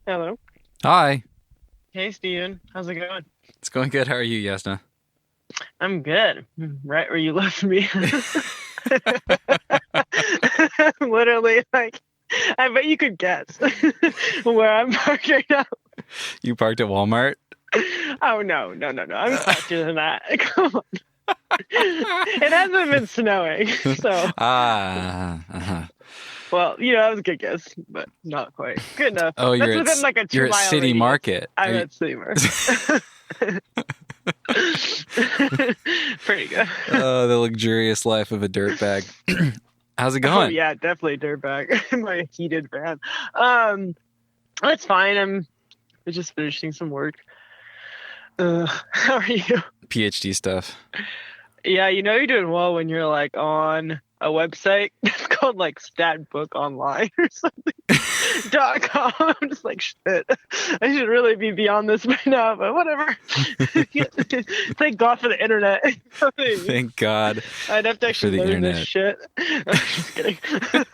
Hello. Hi, Hey, Steven. How's it going? it's going good. How are you, Jasna? I'm good. Right where you left me. Literally, like, I bet you could guess where I'm parked right now. You parked at Walmart? Oh, no, no, no, no. I'm faster than that. Come on. It hasn't been snowing. So, Uh-huh. well, that was a good guess, but not quite. Good enough. Oh, That's within like a you're two at mile City radius. Market. I'm at Seymour. Pretty good. Oh, the luxurious life of a dirtbag. How's it Oh going? yeah, definitely dirtbag. My heated van. That's fine. I'm just finishing some work. How are you? PhD stuff. Yeah, you're doing well when you're like on a website. It's called like Statbook Online or something. .com. I'm just like shit. I should really be beyond this by now, but whatever. Thank God for the internet. Thank God I'd have to for actually the learn internet. this shit. I'm just kidding.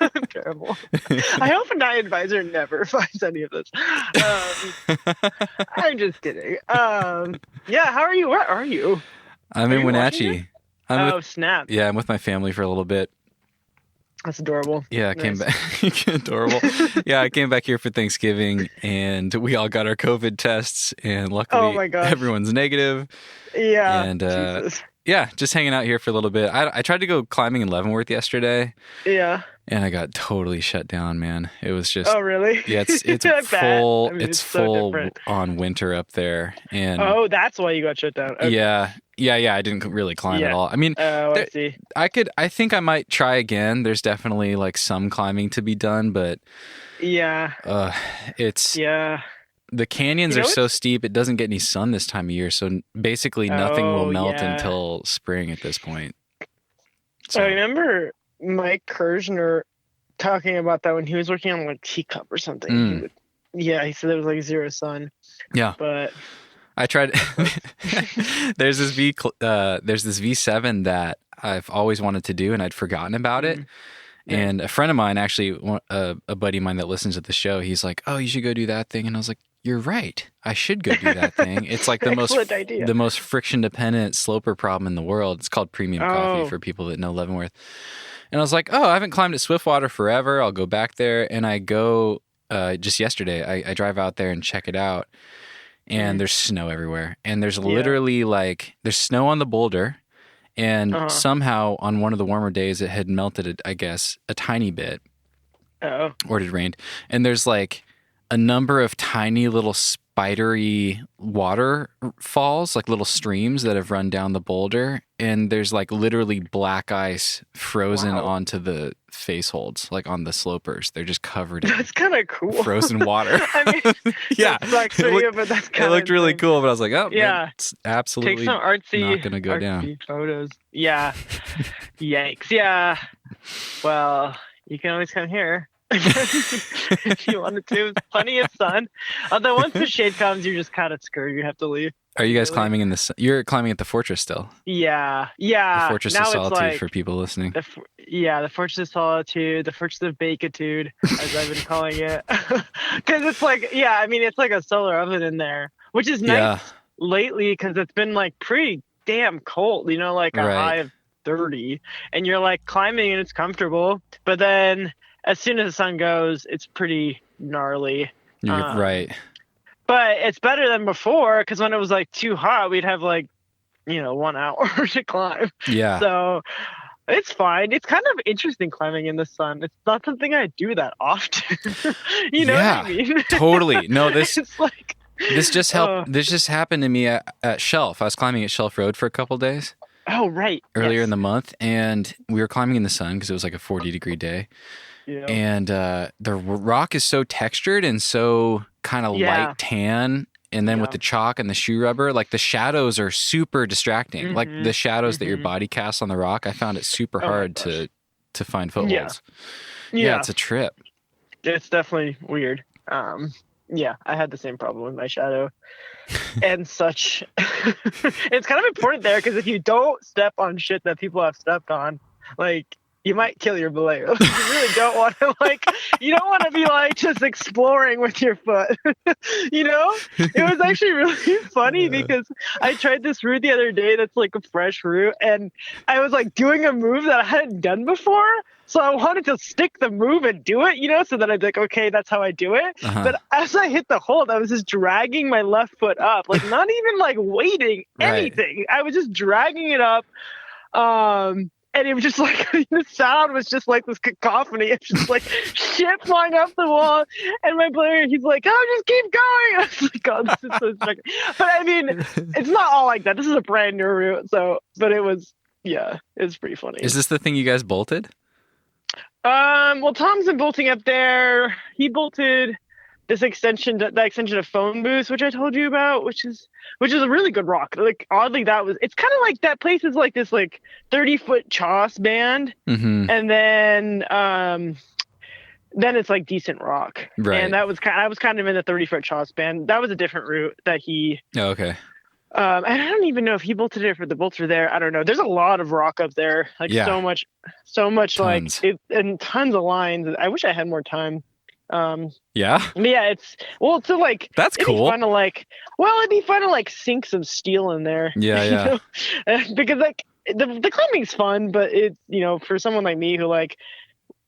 I'm terrible. I hope a night advisor never finds any of this. I'm just kidding. Yeah, how are you? Where are you? I'm Are in you Washington? Wenatchee. Snap. Snap. Yeah, I'm with my family for a little bit. That's adorable. Yeah, I came Nice. back. Adorable. Yeah, I came back here for Thanksgiving, and we all got our COVID tests, and Oh luckily my gosh. everyone's negative. Yeah. And Jesus. yeah, just hanging out here for a little bit. I tried to go climbing in Leavenworth yesterday, Yeah. and I got totally shut down, man. It was just Oh, really? yeah, it's I bet. full I mean, it's it's so full different. on winter up there, and Oh, that's why you got shut down. Okay. yeah. I didn't really climb at Yeah. all. I mean, Oh, I there, see. I think I might try again. There's definitely like some climbing to be done, but Yeah. uh, it's Yeah. the canyons You are know so what's steep. It doesn't get any sun this time of year, so basically nothing will Oh, melt yeah. until spring at this point. I So remember Mike Kirshner talking about that when he was working on like Teacup or something. mm, Yeah, he said there was like zero sun, yeah. but I tried. There's this V7 that I've always wanted to do, and I'd forgotten about it. mm, nice. And a friend of mine, actually, a buddy of mine that listens to the show, he's like, "Oh, you should go do that thing." And I was like, "You're right. I should go do that thing." It's like Excellent idea. the most friction dependent sloper problem in the world. It's called premium coffee Oh, for people that know Leavenworth. And I was like, "Oh, I haven't climbed at Swiftwater forever. I'll go back there." And I go just yesterday. I drive out there and check it out. And mm, there's snow everywhere. And there's yeah. literally there's snow on the boulder. And Uh-huh. somehow on one of the warmer days, it had melted, I guess, a tiny bit, Oh, or it had rained. And there's like a number of tiny little spidery waterfalls, like little streams that have run down the boulder. And there's like literally black ice frozen wow. onto the face holds, like on the slopers. They're just covered in That's kind of cool. frozen water. I mean, Yeah, that sucks it for you, looked, but that's it kind looked of really insane. cool, but I was like, oh, Yeah. it's Take absolutely some not going to go down. artsy photos. Yeah. Yikes. Yeah. Well, you can always come here if you wanted to. There's plenty of sun. Although once the shade comes, you're just kind of screwed. You have to leave. Are you guys Really. climbing in this? You're climbing at the Fortress still. Yeah. The Yeah. Fortress of Now it's Solitude for like people listening. the Fortress of Solitude, the Fortress of Bakitude, as I've been calling it. Because it's like, yeah, I mean, it's like a solar oven in there, which is nice Yeah, lately because it's been like pretty damn cold, like a high right. of 30, and you're like climbing and it's comfortable, but then as soon as the sun goes, it's pretty gnarly. You're Um, right. but it's better than before because when it was like too hot, we'd have like 1 hour to climb. Yeah, So it's fine. It's kind of interesting climbing in the sun. It's not something I do that often. You know what I yeah, mean? totally. No, It's like, uh, This just happened to me at Shelf. I was climbing at Shelf Road for a couple days oh, right. earlier in Yes. the month, and we were climbing in the sun because it was like a 40-degree day. Yeah. And the rock is so textured and so kind of Yeah. light tan, and then with Yeah. the chalk and the shoe rubber, like the shadows are super distracting. Like Mm-hmm. the shadows that your Mm-hmm. body casts on the rock, I found it super Oh my hard gosh. to find Yeah. footholds. Yeah, Yeah. it's a trip. It's definitely weird. Yeah, I had the same problem with my shadow and such. It's kind of important there because if you don't step on shit that people have stepped on, like you might kill your belay. You really don't want to you don't want to be just exploring with your foot. It was actually really funny because I tried this route the other day that's like a fresh route, and I was doing a move that I hadn't done before. So I wanted to stick the move and do it, so that I'd be like, okay, that's how I do it. But as I hit the hold, I was just dragging my left foot up, not even weighting anything. Right. I was just dragging it up. And it was just the sound was just this cacophony. It's just shit flying off the wall. And my player, he's like, oh, just keep going. I was like, oh, this is so spectacular. But I mean, it's not all like that. This is a brand new route. But it was pretty funny. Is this the thing you guys bolted? Well, Tom's been bolting up there. He bolted this extension of phone booths, which I told you about, which is a really good rock. Oddly, it's kind of like that place is this 30-foot choss band, and then it's decent rock. Right. And I was kind of in the 30-foot choss band. That was a different route that he. Oh, okay. And I don't even know if he bolted it or if the bolts were there. I don't know. There's a lot of rock up there, so much, tons. And tons of lines. I wish I had more time. Yeah, it's that's cool. It'd be fun to sink some steel in there. Yeah. Because the climbing's fun, but it for someone like me who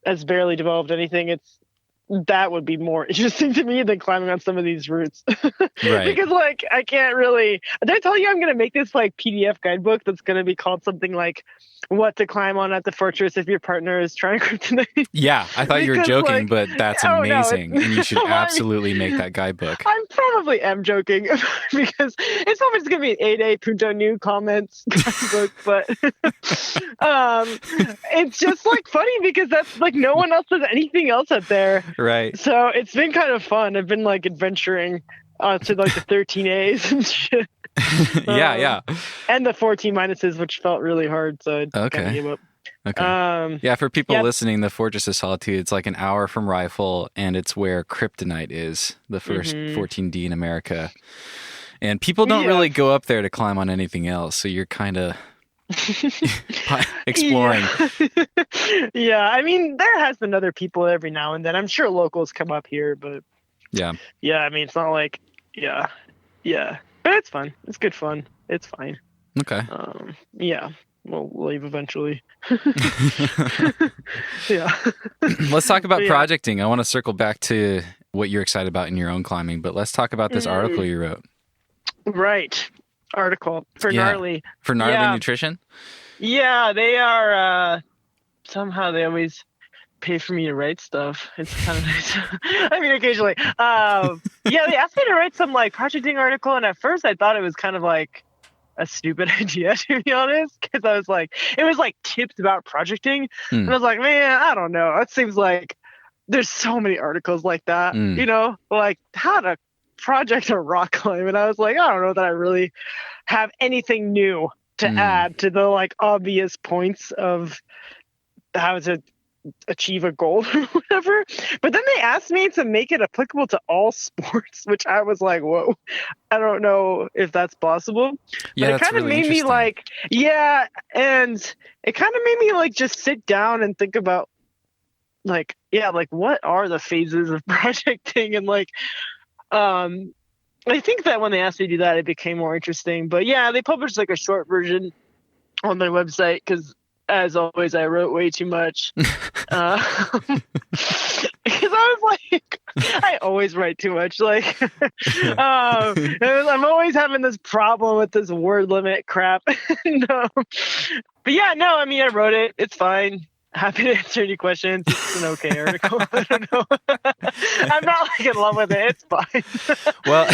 has barely developed anything, that would be more interesting to me than climbing on some of these routes. Right. Because I can't really. Did I tell you I'm gonna make this PDF guidebook that's gonna be called something like what to climb on at the fortress if your partner is trying kryptonite? Yeah, I thought you were joking, but that's amazing, and you should absolutely make that guidebook. I probably am joking because it's probably just gonna be an 8A Punto New comments guidebook, but it's just funny because that's no one else does anything else up there. Right. So it's been kind of fun. I've been adventuring to the 13As and shit. Yeah. And the 14 minuses, which felt really hard. So I kind of gave up. Okay. For people listening, the Fortress of Solitude, it's an hour from Rifle, and it's where kryptonite is, the first 14D in America. And people don't really go up there to climb on anything else. So you're kind of exploring. Yeah, I mean, there has been other people every now and then. I'm sure locals come up here, but yeah, I mean, it's not but it's fun. It's good fun. It's fine. Okay. Yeah, we'll leave eventually. Yeah. Let's talk about projecting. I want to circle back to what you're excited about in your own climbing, but let's talk about this article you wrote. Right. Article for Gnarly. For Gnarly Nutrition? Yeah, they are somehow they always pay for me to write stuff. It's kind of nice. I mean, occasionally. They asked me to write some projecting article, and at first I thought it was kind of a stupid idea, to be honest, because I was it was tips about projecting, and I was like, man, I don't know. It seems there's so many articles like that, how to project a rock climb, and I was I don't know that I really have anything new to add to the obvious points of how to achieve a goal or whatever. But then they asked me to make it applicable to all sports, which I was whoa, I don't know if that's possible. Yeah, but it kind of made me and it kind of made me just sit down and think about what are the phases of projecting, and I think that when they asked me to do that, it became more interesting. But yeah, they published a short version on their website because, as always, I wrote way too much. Because I was I always write too much. I'm always having this problem with this word limit crap. No. But yeah, no, I mean, I wrote it. It's fine. Happy to answer any questions. It's an okay article. I don't know. I'm not in love with it. It's fine. Well,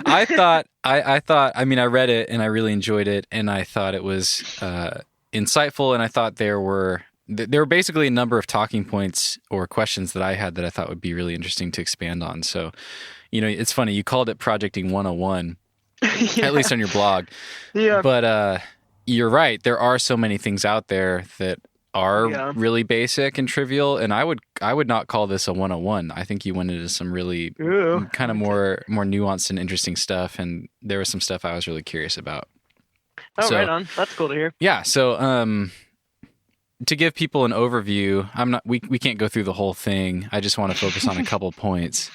I thought, I mean, I read it and I really enjoyed it, and I thought it was insightful, and I thought there were basically a number of talking points or questions that I had that I thought would be really interesting to expand on. So, it's funny, you called it Projecting 101, at least on your blog. Yeah. But you're right. There are so many things out there that are really basic and trivial, and I would not call this a 101. I think you went into some really kind of more nuanced and interesting stuff, and there was some stuff I was really curious about. Oh, right on. That's cool to hear. Yeah. So, to give people an overview, we can't go through the whole thing. I just want to focus on a couple points.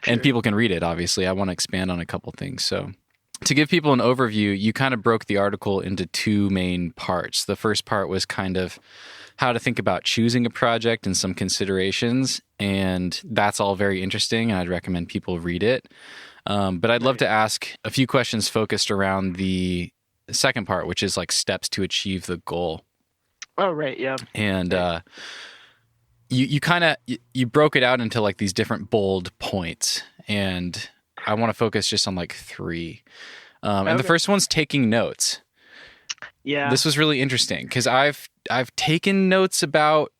Sure. And people can read it, obviously. I want to expand on a couple things. So to give people an overview, you kind of broke the article into two main parts. The first part was kind of how to think about choosing a project and some considerations. And that's all very interesting. And I'd recommend people read it. But I'd love to ask a few questions focused around the second part, which is like steps to achieve the goal. Oh, right. Yeah. And you broke it out into like these different bold points. And I want to focus just on like three. And the first one's taking notes. Yeah. This was really interesting because I've taken notes about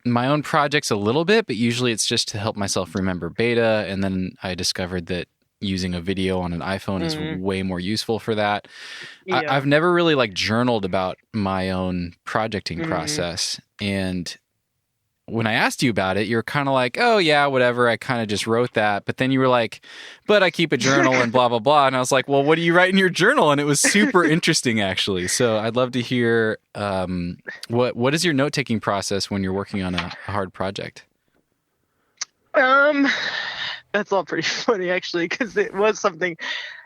my own projects a little bit, but usually it's just to help myself remember beta. And then I discovered that using a video on an iPhone is way more useful for that. Yeah. I've never really like journaled about my own projecting process. And when I asked you about it, you were kind of like, oh yeah, whatever. I kind of just wrote that. But then you were like, but I keep a journal and blah, blah, blah. And I was like, well, what do you write in your journal? And it was super interesting actually. So I'd love to hear, what is your note-taking process when you're working on a hard project? That's all pretty funny actually, because it was something,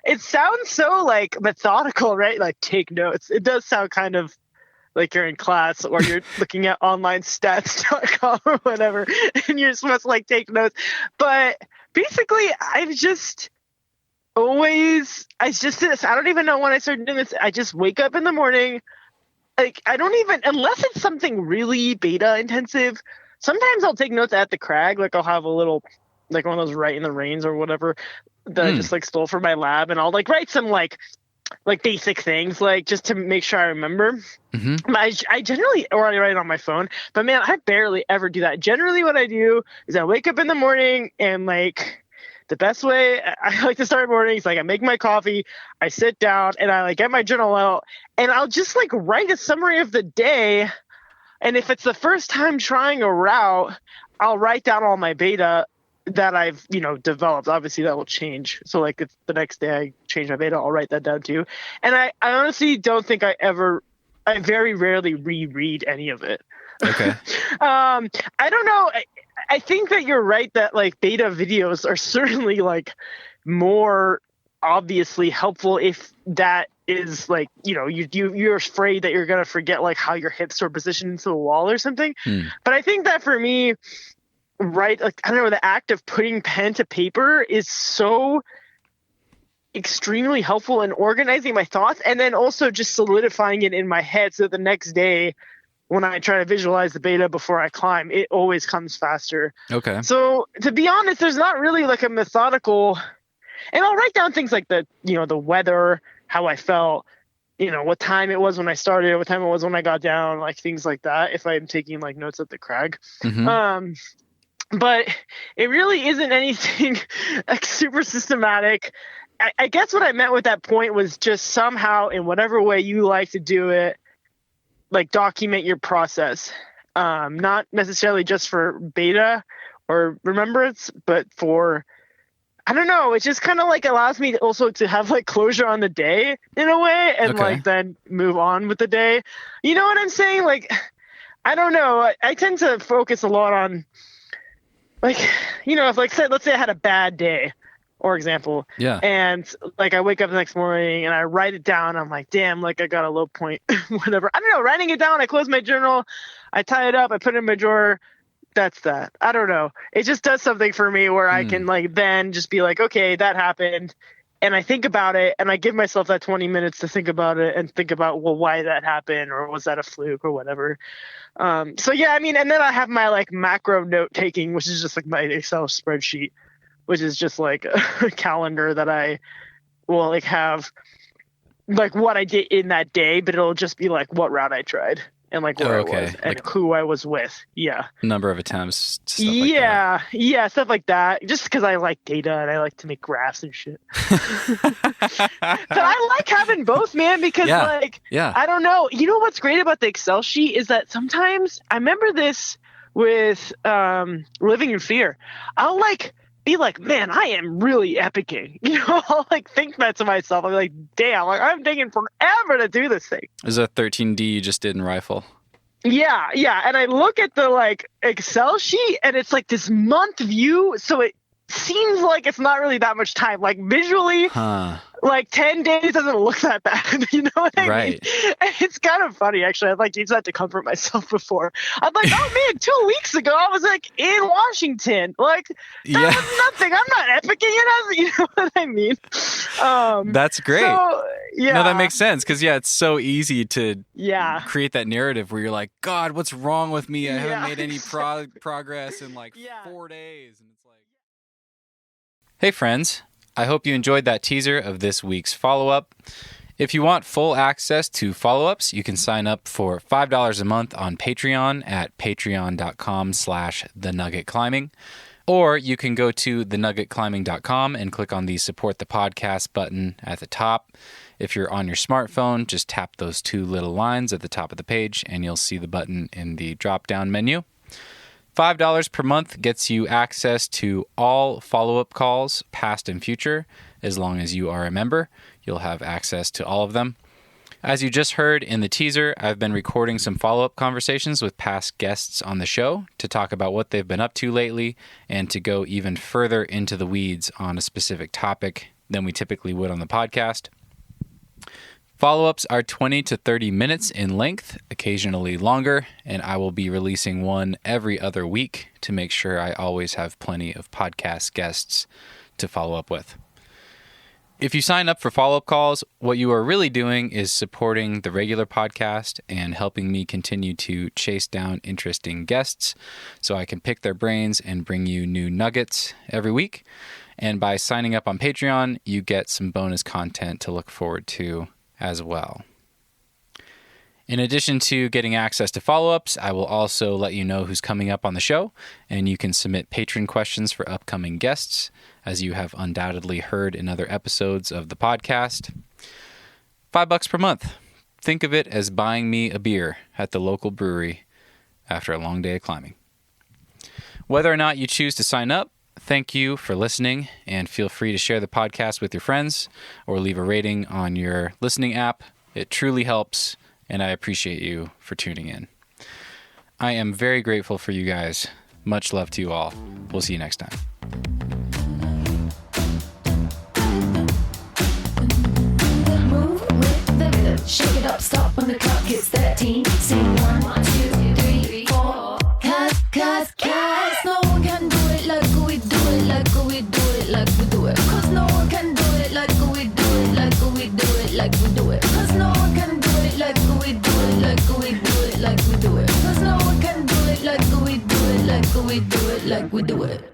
it sounds so like methodical, right? Like take notes. It does sound kind of like you're in class or you're looking at online stats.com or whatever, and you're supposed to like take notes. But basically, I don't even know when I started doing this. I just wake up in the morning. Like, I don't even, unless it's something really beta intensive, sometimes I'll take notes at the crag. Like, I'll have a little, like one of those write in the reins or whatever that I just like stole from my lab. And I'll like write some like basic things, like just to make sure I remember. I generally, or I write it on my phone, but man, I barely ever do that. Generally what I do is I wake up in the morning and like the best way I like to start mornings, like I make my coffee, I sit down and I like get my journal out and I'll just like write a summary of the day. And if it's the first time trying a route, I'll write down all my beta that I've, developed. Obviously that will change. So like if the next day I change my beta, I'll write that down too. And I honestly don't think I very rarely reread any of it. Okay. I don't know. I think that you're right that like beta videos are certainly like more obviously helpful if that is like, you're afraid that you're going to forget like how your hips are positioned into the wall or something. But I think that for me, right, like I don't know, the act of putting pen to paper is so extremely helpful in organizing my thoughts and then also just solidifying it in my head so the next day when I try to visualize the beta before I climb, it always comes faster. Okay. So to be honest, there's not really like a methodical, and I'll write down things like the weather, how I felt, what time it was when I started, what time it was when I got down, like things like that, if I'm taking like notes at the crag. But it really isn't anything like super systematic. I guess what I meant with that point was just somehow in whatever way you like to do it, like document your process. Not necessarily just for beta or remembrance, but for, I don't know, it just kind of like allows me also to have like closure on the day in a way and like then move on with the day. You know what I'm saying? Like, I don't know. I tend to focus a lot on like, if like let's say I had a bad day, for example. Yeah. And like I wake up the next morning and I write it down. I'm like, damn, like I got a low point, whatever. I don't know. Writing it down, I close my journal, I tie it up, I put it in my drawer. That's that. I don't know. It just does something for me where I can like then just be like, okay, that happened. And I think about it and I give myself that 20 minutes to think about it and think about, well, why that happened or was that a fluke or whatever. So yeah, I mean, and then I have my like macro note taking, which is just like my Excel spreadsheet, which is just like a calendar that I will like have like what I did in that day, but it'll just be like what route I tried and like where I was and like who I was with. Yeah. Number of attempts. Stuff like that. Yeah. Stuff like that. Just because I like data and I like to make graphs and shit. But I like having both, man, because I don't know. You know what's great about the Excel sheet is that sometimes I remember this with Living in Fear. I'll like be like, man, I am really epicing. I'll like think that to myself. I'll be like, damn, like I'm taking forever to do this thing. Is that 13D you just did in rifle? Yeah. And I look at the like Excel sheet and it's like this month view. So it seems like it's not really that much time. Like visually, like 10 days doesn't look that bad. You know what I mean? And it's kind of funny, actually. I've like used that to comfort myself before. I'm like, oh man, 2 weeks ago I was like in Washington. Like that was nothing. I'm not epicing it. You know what I mean? That's great. So, yeah. No, that makes sense because it's so easy to create that narrative where you're like, God, what's wrong with me? I haven't made any progress in like 4 days. And it's like, hey friends, I hope you enjoyed that teaser of this week's follow-up. If you want full access to follow-ups, you can sign up for $5 a month on Patreon at patreon.com/thenuggetclimbing. Or you can go to thenuggetclimbing.com and click on the support the podcast button at the top. If you're on your smartphone, just tap those 2 little lines at the top of the page and you'll see the button in the drop-down menu. $5 per month gets you access to all follow-up calls, past and future. As long as you are a member, you'll have access to all of them. As you just heard in the teaser, I've been recording some follow-up conversations with past guests on the show to talk about what they've been up to lately and to go even further into the weeds on a specific topic than we typically would on the podcast. Follow-ups are 20 to 30 minutes in length, occasionally longer, and I will be releasing one every other week to make sure I always have plenty of podcast guests to follow up with. If you sign up for follow-up calls, what you are really doing is supporting the regular podcast and helping me continue to chase down interesting guests so I can pick their brains and bring you new nuggets every week. And by signing up on Patreon, you get some bonus content to look forward to as well. In addition to getting access to follow-ups, I will also let you know who's coming up on the show, and you can submit patron questions for upcoming guests, as you have undoubtedly heard in other episodes of the podcast. $5 per month. Think of it as buying me a beer at the local brewery after a long day of climbing. Whether or not you choose to sign up, thank you for listening, and feel free to share the podcast with your friends or leave a rating on your listening app. It truly helps, and I appreciate you for tuning in. I am very grateful for you guys. Much love to you all. We'll see you next time. Move with the rhythm. Shake it up, stop when the clock hits 13. Sing 1, 2, 3, 4. Cause no one can do it like we do it, like we do it, like we do it. Cause no one can do it like we do it, like we do it, like we do it. Cause no one can do it like we do it, like we do it, like we do it. Cause no one can do it like we do it, like we do it, like we do it.